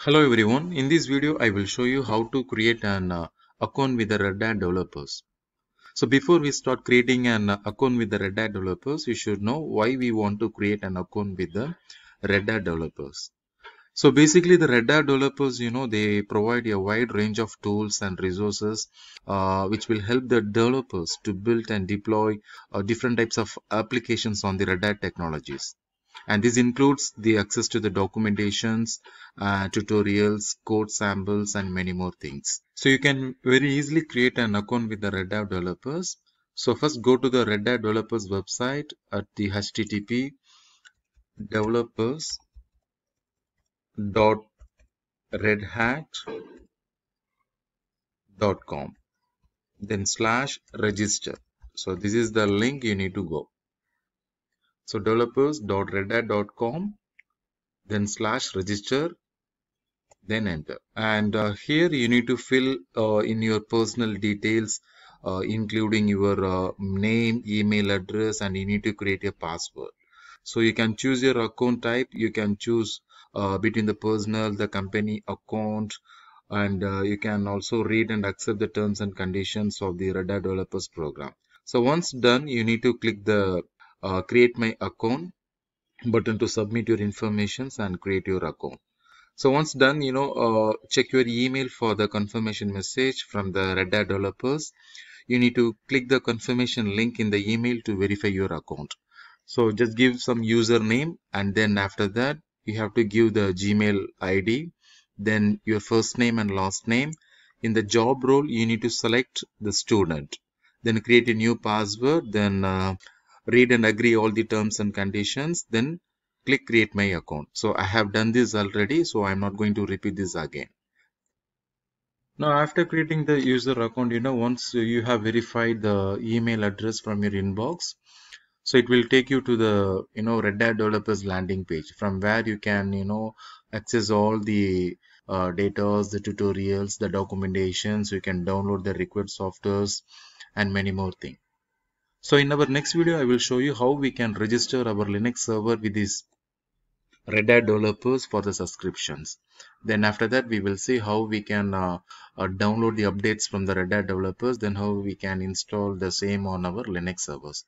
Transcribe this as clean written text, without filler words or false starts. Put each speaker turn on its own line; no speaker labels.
Hello everyone, in this video I will show you how to create an account with the Red Hat developers. So before we start creating an account with the Red Hat developers, you should know why we want to create an account with the Red Hat developers. So basically the Red Hat developers, they provide a wide range of tools and resources which will help the developers to build and deploy different types of applications on the Red Hat technologies. And this includes the access to the documentations, tutorials, code samples, and many more things. So you can very easily create an account with the Red Hat developers. So first go to the Red Hat developers website at the http developers.redhat.com, then /register. So this is the link you need to go. So developers.redhat.com, then /register, then enter. And here you need to fill in your personal details, including your name, email address, and you need to create a password. So you can choose your account type. You can choose between the personal, the company account, and you can also read and accept the terms and conditions of the Red Hat Developers program. So once done, you need to click the create my account button to submit your informations and create your account. So once done, check your email for the confirmation message from the Red Hat developers. You need to click the confirmation link in the email to verify your account. So just give some username, and then after that you have to give the Gmail ID, then your first name and last name. In the job role, you need to select the student, then create a new password, then read and agree all the terms and conditions, then click create my account. So I have done this already, so I'm not going to repeat this again. Now after creating the user account, once you have verified the email address from your inbox, so it will take you to the Red Hat developers landing page, from where you can access all the data, the tutorials, the documentations. You can download the required softwares and many more things. So in our next video, I will show you how we can register our Linux server with this Red Hat developers for the subscriptions. Then after that, we will see how we can download the updates from the Red Hat developers, then how we can install the same on our Linux servers.